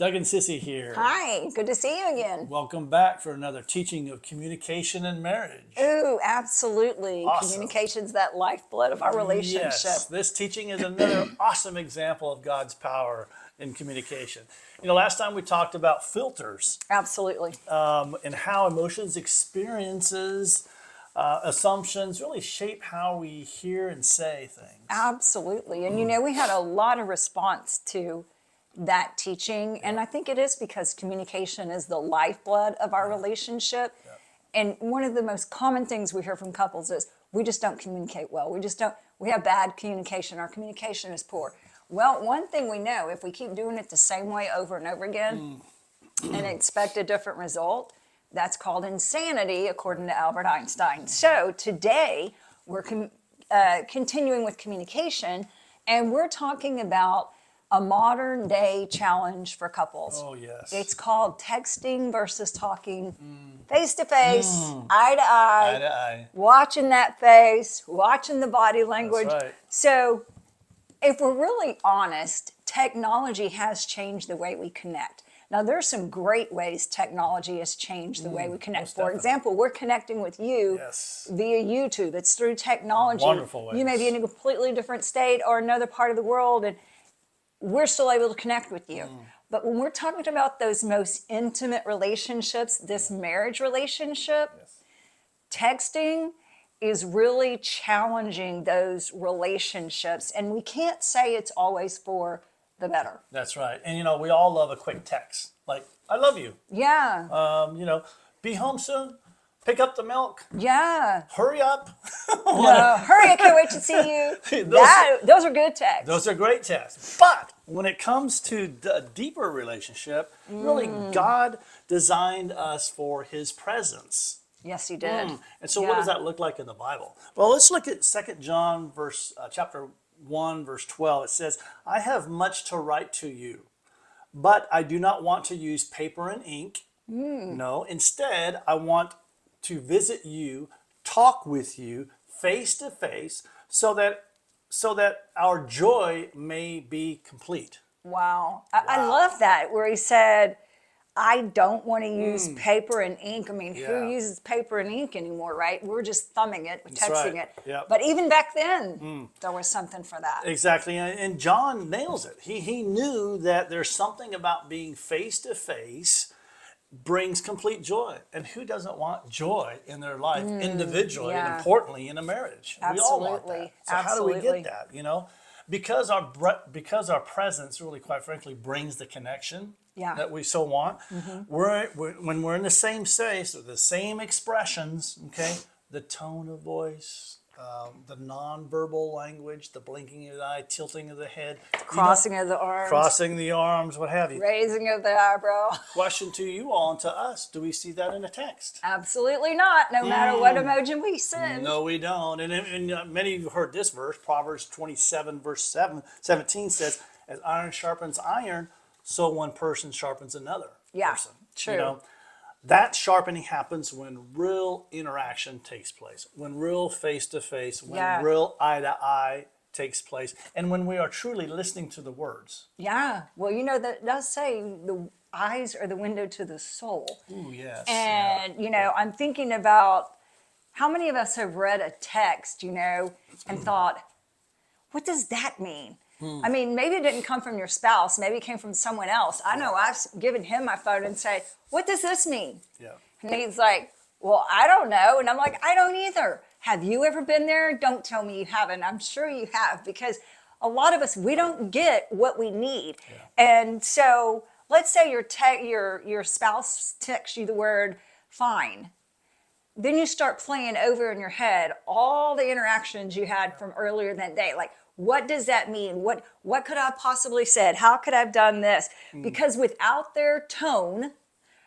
Doug and Sissy here. Hi, good to see you again. Welcome back for another teaching of communication and marriage. Ooh, absolutely. Awesome. Communication's that lifeblood of our relationship. Yes, this teaching is another awesome example of God's power in communication. Last time we talked about filters Absolutely. and how emotions, experiences, assumptions really shape how we hear and say things. Absolutely. And we had a lot of response to that teaching. And I think it is because communication is the lifeblood of our relationship. And one of the most common things we hear from couples is we just don't communicate well. We have bad communication. Our communication is poor. Well, one thing we know, if we keep doing it the same way over and over again and expect a different result, that's called insanity, according to Albert Einstein. So today we're continuing with communication, and we're talking about a modern day challenge for couples. Oh, yes. It's called texting versus talking face to face, eye to eye, Eye to eye. watching that face, watching the body language. That's right. So if we're really honest, technology has changed the way we connect. Now, there's some great ways technology has changed the way we connect. most For definitely. example, we're connecting with you Yes. via YouTube. It's through technology. Wonderful ways. You may be in a completely different state or another part of the world, and we're still able to connect with you. But when we're talking about those most intimate relationships, this marriage relationship, texting is really challenging those relationships. And we can't say it's always for the better. That's right. And we all love a quick text. Like, I love you. Yeah. Be home soon. Pick up the milk. Yeah. Hurry up. No, hurry, I can't wait to see you. Those are good texts. Those are great texts. But when it comes to a deeper relationship, really God designed us for his presence. Yes, he did. And so what does that look like in the Bible? Well, let's look at 2 John chapter 1, verse 12. It says, I have much to write to you, but I do not want to use paper and ink. No, instead, I want to visit you, talk with you face to face, so that our joy may be complete. Wow. I love that, where he said, I don't want to use paper and ink. I mean, who uses paper and ink anymore, right? We're just thumbing it, we're texting it. Yep. But even back then, there was something for that. Exactly, and John nails it. He knew that there's something about being face to face brings complete joy. And who doesn't want joy in their life individually and importantly in a marriage? We all want that. So how do we get that? Because our presence really, quite frankly, brings the connection that we so want. When we're in the same space, the same expressions, okay, the tone of voice, the nonverbal language, the blinking of the eye, tilting of the head, Crossing of the arms. crossing the arms, what have you. Raising of the eyebrow. Question to you all and to us, do we see that in a text? Absolutely not, no matter what emoji we send. No, we don't. And many of you have heard this verse. Proverbs 27, verse 17 says, as iron sharpens iron, so one person sharpens another person. True. That sharpening happens when real interaction takes place, when real face-to-face, when real eye-to-eye takes place, and when we are truly listening to the words. Yeah. Well, that does say the eyes are the window to the soul. Ooh, yes. And, I'm thinking about how many of us have read a text, and thought, what does that mean? I mean, maybe it didn't come from your spouse. Maybe it came from someone else. I know I've given him my phone and say, what does this mean? Yeah. And he's like, well, I don't know. And I'm like, I don't either. Have you ever been there? Don't tell me you haven't. I'm sure you have, because a lot of us, we don't get what we need. Yeah. And so let's say your spouse texts you the word fine. Then you start playing over in your head all the interactions you had from earlier that day. Like, what does that mean? What could I have possibly said? How could I have done this? Because without their tone,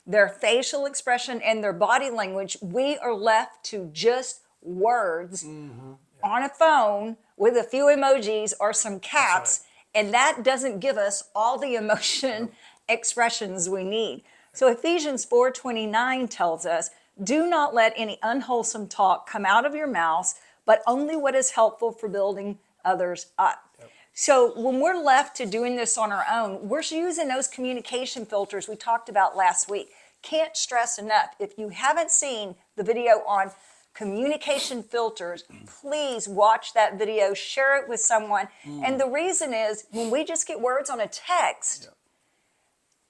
their facial expression, and their body language, we are left to just words on a phone with a few emojis or some caps, and that doesn't give us all the emotion expressions we need. So Ephesians 4:29 tells us, do not let any unwholesome talk come out of your mouths, but only what is helpful for building others up. So when we're left to doing this on our own, we're using those communication filters we talked about last week. Can't stress enough. If you haven't seen the video on communication filters, please watch that video, share it with someone. And the reason is when we just get words on a text,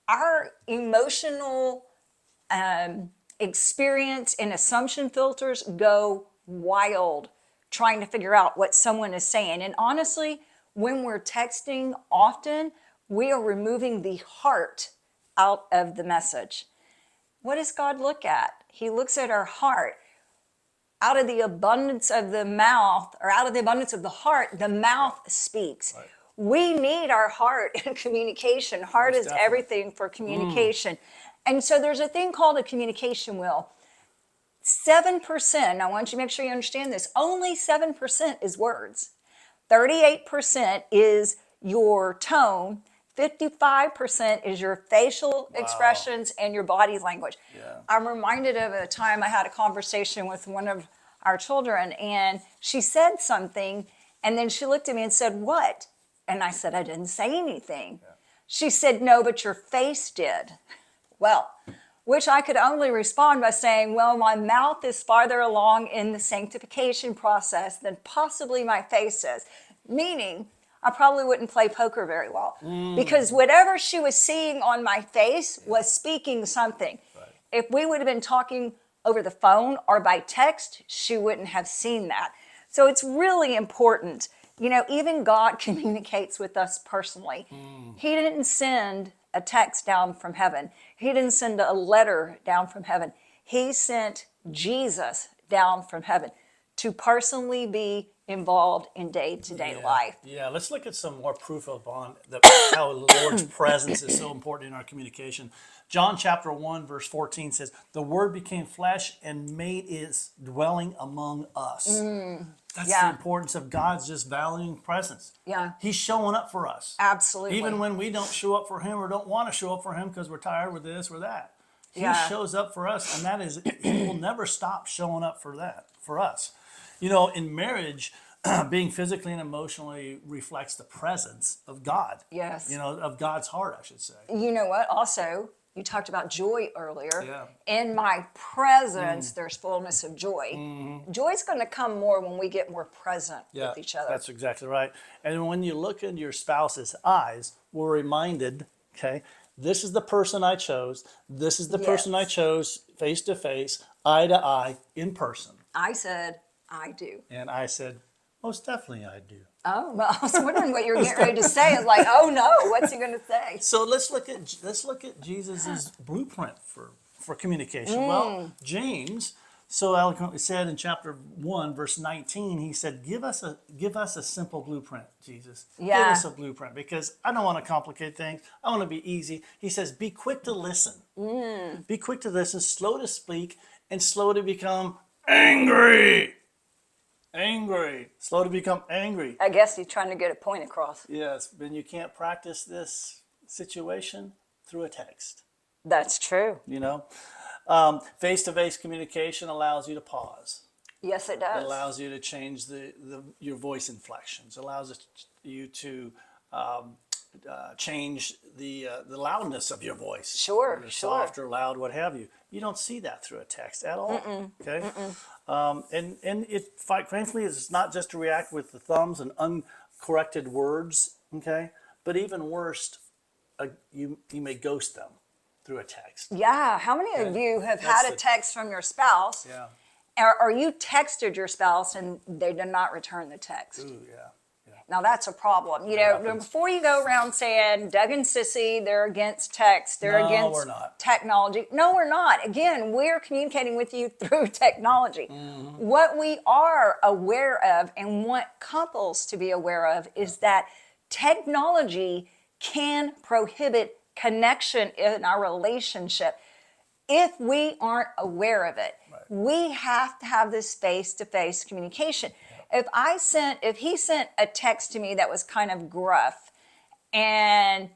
our emotional experience and assumption filters go wild trying to figure out what someone is saying. And honestly, when we're texting often, we are removing the heart out of the message. What does God look at? He looks at our heart. Out of the abundance of the mouth, or out of the abundance of the heart, the mouth speaks. Right. We need our heart in communication. Heart is everything for communication. And so there's a thing called a communication wheel. 7%, I want you to make sure you understand this, only 7% is words. 38% is your tone. 55% is your facial expressions and your body language. Yeah. I'm reminded of a time I had a conversation with one of our children, and she said something, and then she looked at me and said, "What?" And I said, "I didn't say anything." Yeah. She said, "No, but your face did." Well, which I could only respond by saying, well, my mouth is farther along in the sanctification process than possibly my face is. Meaning, I probably wouldn't play poker very well because whatever she was seeing on my face was speaking something. Right. If we would have been talking over the phone or by text, she wouldn't have seen that. So it's really important. You know, even God communicates with us personally. He didn't send a text down from heaven. He didn't send a letter down from heaven. He sent Jesus down from heaven to personally be involved in day-to-day life. Yeah, let's look at some more proof upon how the Lord's presence is so important in our communication. John chapter 1, verse 14 says, "The Word became flesh and made His dwelling among us." That's the importance of God's just valuing presence. Yeah. He's showing up for us. Absolutely. Even when we don't show up for Him or don't want to show up for Him because we're tired with this or that. He shows up for us, and that is, He will never stop showing up for that, for us. You know, in marriage, being physically and emotionally reflects the presence of God. Yes. You know, of God's heart, I should say. You know what? Also, you talked about joy earlier. Yeah. In my presence, there's fullness of joy. Joy's going to come more when we get more present with each other. That's exactly right. And when you look into your spouse's eyes, we're reminded, okay, this is the person I chose. This is the person I chose face to face, eye to eye, in person. I said, I do. And I said, most definitely I do. Oh, well, I was wondering what you were getting ready to say. I was like, oh no, what's he going to say? So let's look at Jesus's blueprint for communication. Well, James so eloquently said in chapter 1, verse 19, he said, give us a simple blueprint, Jesus. Yeah. Give us a blueprint, because I don't want to complicate things. I want to be easy. He says, be quick to listen. Be quick to listen, slow to speak, and slow to become angry. Slow to become angry. I guess he's trying to get a point across. Yes, but you can't practice this situation through a text. That's true. You know, face-to-face communication allows you to pause. Yes, it does. It allows you to change your voice inflections. It allows you to change the loudness of your voice. Sure. Soft or loud, what have you. You don't see that through a text at all. Okay, and it, frankly, it's not just to react with the thumbs and uncorrected words. Okay, but even worse, you may ghost them through a text. Yeah. How many of you have had a text from your spouse? Yeah. Or you texted your spouse and they did not return the text? Ooh, yeah. Now that's a problem. You know, before you go around saying Doug and Sissy, they're against text, they're against we're not. technology. No, we're not. Again, we're communicating with you through technology. What we are aware of and want couples to be aware of is that technology can prohibit connection in our relationship if we aren't aware of it. Right. We have to have this face-to-face communication. If he sent a text to me that was kind of gruff, and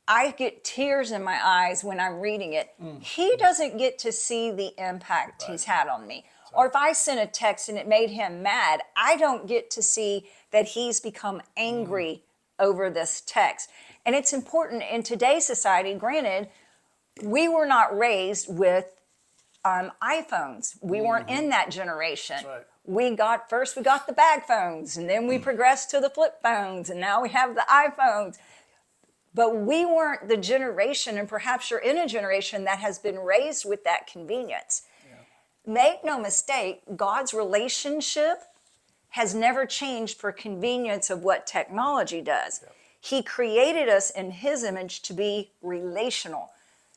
I get tears in my eyes when I'm reading it, he doesn't get to see the impact he's had on me. Or if I sent a text and it made him mad, I don't get to see that he's become angry over this text. And it's important in today's society. Granted, we were not raised with iPhones. We weren't in that generation. That's right. We got the bag phones, and then we progressed to the flip phones, and now we have the iPhones. But we weren't the generation, and perhaps you're in a generation that has been raised with that convenience. Yeah. Make no mistake, God's relationship has never changed for convenience of what technology does. Yeah. He created us in his image to be relational.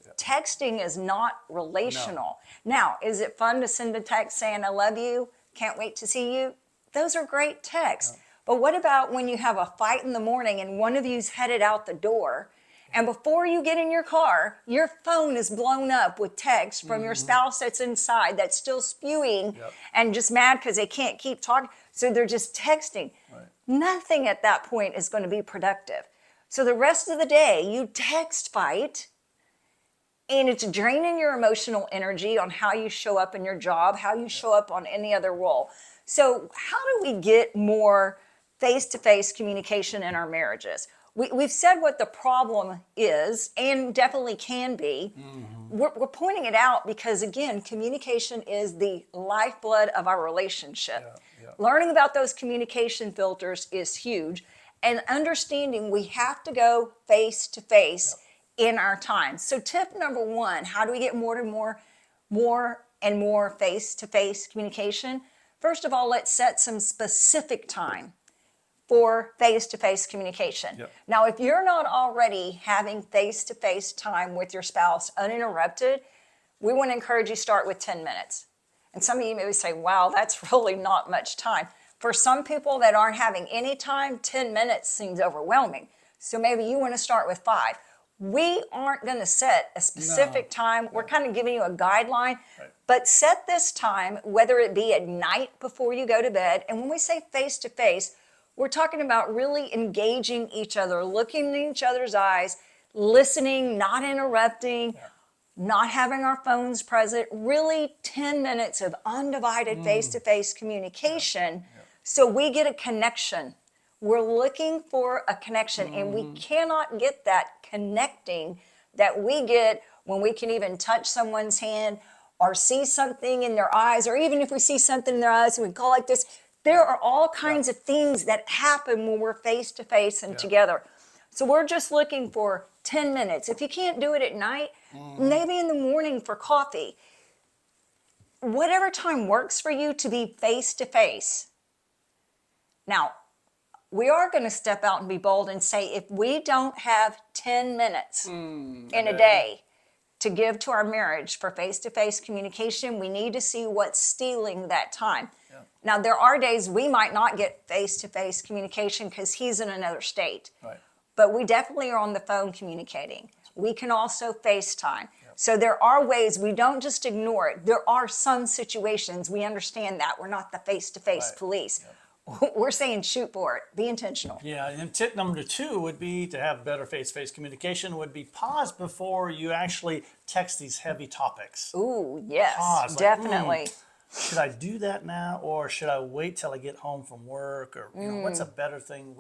Yeah. Texting is not relational. No. Now, is it fun to send a text saying, I love you, can't wait to see you? Those are great texts. Yeah. But what about when you have a fight in the morning and one of you's headed out the door, and before you get in your car, your phone is blown up with text from your spouse that's inside, that's still spewing and just mad because they can't keep talking. So they're just texting. Right. Nothing at that point is going to be productive. So the rest of the day, you text fight, and it's draining your emotional energy on how you show up in your job, how you show up on any other role. So how do we get more face-to-face communication in our marriages? We've said what the problem is, and definitely can be. We're pointing it out because, again, communication is the lifeblood of our relationship. Learning about those communication filters is huge, and understanding we have to go face-to-face in our time. So tip number one, how do we get more and more face-to-face communication? First of all, let's set some specific time for face-to-face communication. Yep. Now, if you're not already having face-to-face time with your spouse uninterrupted, we want to encourage you to start with 10 minutes. And some of you may say, wow, that's really not much time. For some people that aren't having any time, 10 minutes seems overwhelming. So maybe you want to start with 5. We aren't going to set a specific time. We're kind of giving you a guideline. Right. But set this time, whether it be at night before you go to bed. And when we say face-to-face, we're talking about really engaging each other, looking in each other's eyes, listening, not interrupting, not having our phones present, really 10 minutes of undivided face-to-face communication so we get a connection. We're looking for a connection, and we cannot get that connecting that we get when we can even touch someone's hand or see something in their eyes, or even if we see something in their eyes and we go like this. There are all kinds of things that happen when we're face-to-face and together. So we're just looking for 10 minutes. If you can't do it at night, maybe in the morning for coffee. Whatever time works for you to be face-to-face. Now, we are going to step out and be bold and say, if we don't have 10 minutes in a day to give to our marriage for face-to-face communication, we need to see what's stealing that time. Now, there are days we might not get face-to-face communication because he's in another state. Right. But we definitely are on the phone communicating. We can also FaceTime. So there are ways, we don't just ignore it. There are some situations, we understand that. We're not the face-to-face police. We're saying shoot for it. Be intentional. Yeah, and tip number 2 would be to have better face-to-face communication would be pause before you actually text these heavy topics. Ooh, yes, pause, definitely. Should I do that now, or should I wait till I get home from work, or what's a better thing?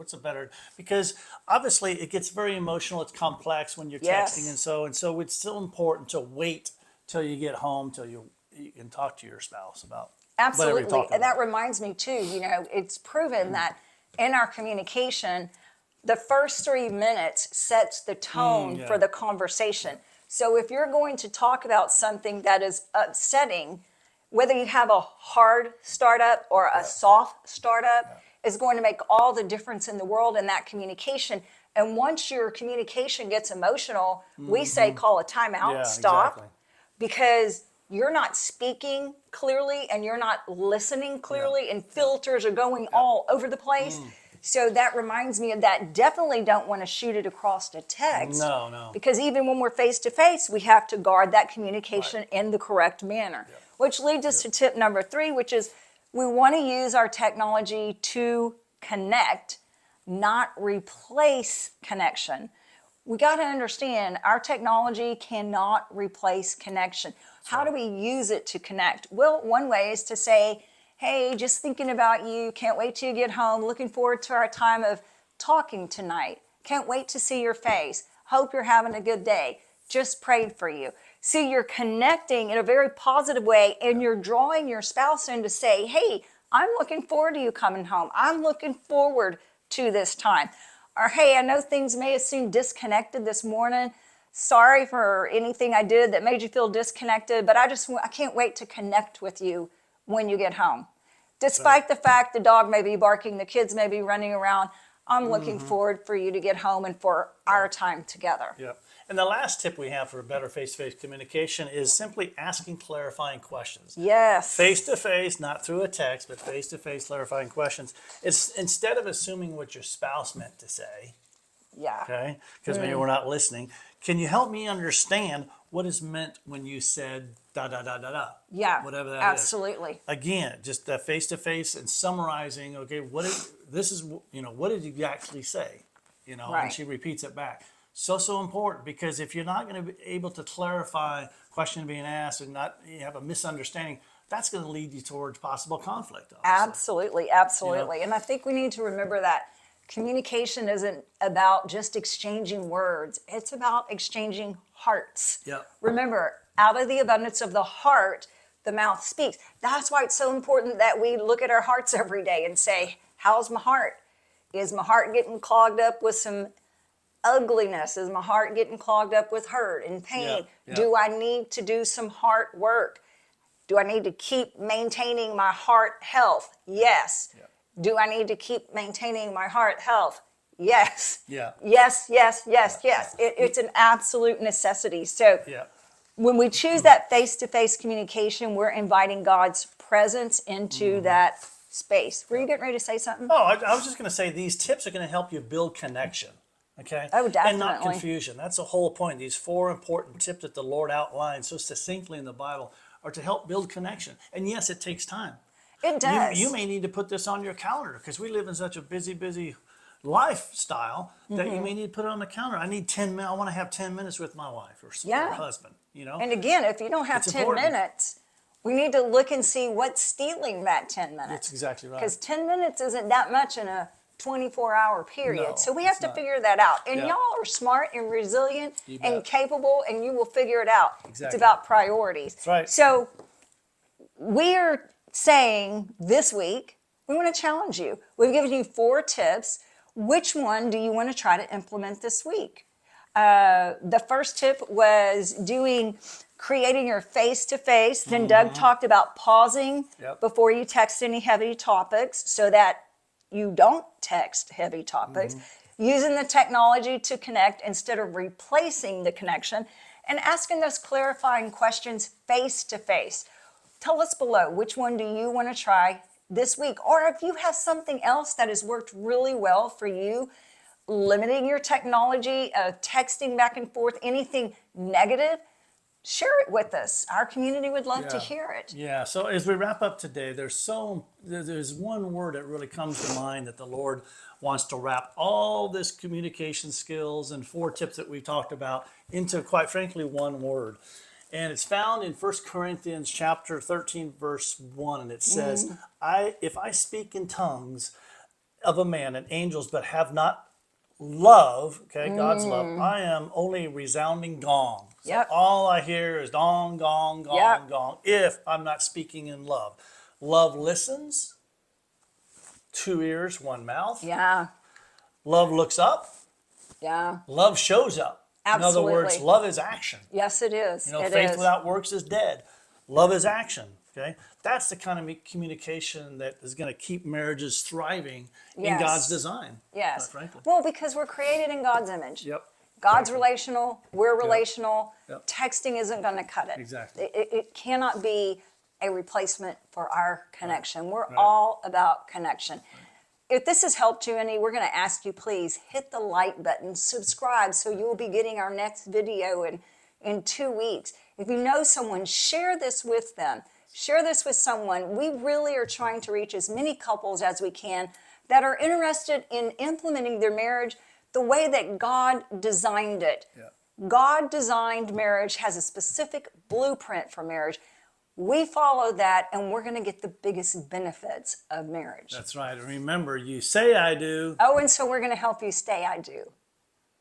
Because obviously it gets very emotional. It's complex when you're texting, and so it's still important to wait till you get home, till you can talk to your spouse about. Absolutely, and that reminds me too. It's proven that in our communication, the first 3 minutes sets the tone for the conversation. So if you're going to talk about something that is upsetting, whether you have a hard startup or a soft startup is going to make all the difference in the world in that communication. And once your communication gets emotional, we say call a timeout, stop, because you're not speaking clearly and you're not listening clearly, and filters are going all over the place. So that reminds me of that. Definitely don't want to shoot it across a text. No. Because even when we're face-to-face, we have to guard that communication in the correct manner. Which leads us to tip number 3, which is we want to use our technology to connect, not replace connection. We got to understand our technology cannot replace connection. How do we use it to connect? Well, one way is to say, hey, just thinking about you, can't wait till you get home, looking forward to our time of talking tonight. Can't wait to see your face. Hope you're having a good day. Just prayed for you. See, you're connecting in a very positive way, and you're drawing your spouse in to say, hey, I'm looking forward to you coming home. I'm looking forward to this time. Or, hey, I know things may have seemed disconnected this morning. Sorry for anything I did that made you feel disconnected, but I can't wait to connect with you when you get home. Despite the fact the dog may be barking, the kids may be running around, I'm looking forward for you to get home and for our time together. Yep. And the last tip we have for better face-to-face communication is simply asking clarifying questions. Yes. Face-to-face, not through a text, but face-to-face clarifying questions. It's instead of assuming what your spouse meant to say, Yeah. okay, because maybe we're not listening, can you help me understand what is meant when you said da da da da da? Yeah. Whatever that is. Absolutely. Again, just that face-to-face and summarizing, okay, what did you actually say? And Right. she repeats it back. So important, because if you're not going to be able to clarify question being asked and not you have a misunderstanding, that's going to lead you towards possible conflict. Absolutely. Absolutely. And I think we need to remember that communication isn't about just exchanging words. It's about exchanging hearts. Yep. Remember, out of the abundance of the heart, the mouth speaks. That's why it's so important that we look at our hearts every day and say, how's my heart? Is my heart getting clogged up with some ugliness? Is my heart getting clogged up with hurt and pain? Yeah. Do I need to do some heart work? Do I need to keep maintaining my heart health? Yes. Yeah. Do I need to keep maintaining my heart health? Yes. Yeah. Yes, yes, yes, yes. It's an absolute necessity. So Yeah. when we choose that face-to-face communication, we're inviting God's presence into that space. Were you getting ready to say something? Oh, I was just going to say these tips are going to help you build connection. Okay. Oh, And not definitely. confusion. That's the whole point. These 4 important tips that the Lord outlined so succinctly in the Bible are to help build connection. And yes, it takes time. It does. You may need to put this on your calendar because we live in such a busy lifestyle that you may need to put it on the calendar. I need 10 minutes. I want to have 10 minutes with my wife or Yeah. husband, And again, if you don't have It's 10 important. minutes, we need to look and see what's stealing that 10 minutes. That's exactly right. Because 10 minutes isn't that much in a 24-hour period. No, so we have it's to not. figure that out. And Yeah. y'all are smart and resilient You and bet. capable, and you will figure it out. It's Exactly. about priorities. That's right. So we're saying this week, we want to challenge you. We've given you 4 tips. Which one do you want to try to implement this week? The first tip was creating your face-to-face. Then Doug talked about pausing Yep. before you text any heavy topics so that you don't text heavy topics. Using the technology to connect instead of replacing the connection, and asking those clarifying questions face-to-face. Tell us below, which one do you want to try this week? Or if you have something else that has worked really well for you, limiting your technology, texting back and forth, anything negative, share it with us. Our community would love to Yeah. hear it. Yeah. So as we wrap up today, there's one word that really comes to mind that the Lord wants to wrap all this communication skills and 4 tips that we talked about into, quite frankly, one word. And it's found in 1 Corinthians chapter 13, verse 1. And it says, if I speak in tongues of a man and angels, but have not love, okay, God's love, I am only a resounding gong. So Yep. all I hear is gong, gong, gong, Yep. gong, if I'm not speaking in love. Love listens, 2 ears, 1 mouth. Yeah, Love looks up, yeah. love shows up. In other words, Absolutely. love is action. Yes, it is. It Faith is. without works is dead. Love is action. Okay, that's the kind of communication that is going to keep marriages thriving in Yes. God's design. Yes. Quite frankly. Well, because we're created in God's image. Yep. God's relational, we're relational. Yep. Texting isn't going to cut it. Exactly. It cannot be a replacement for our connection. We're Right. all about connection. If this has helped you any, we're going to ask you, please hit the like button, subscribe, so you'll be getting our next video in 2 weeks. If you know someone, share this with them. Share this with someone. We really are trying to reach as many couples as we can that are interested in implementing their marriage the way that God designed it. Yeah. God designed marriage, has a specific blueprint for marriage. we follow that and we're going to get the biggest benefits of marriage. That's right. And remember, you say I do. Oh, and so we're going to help you stay I do.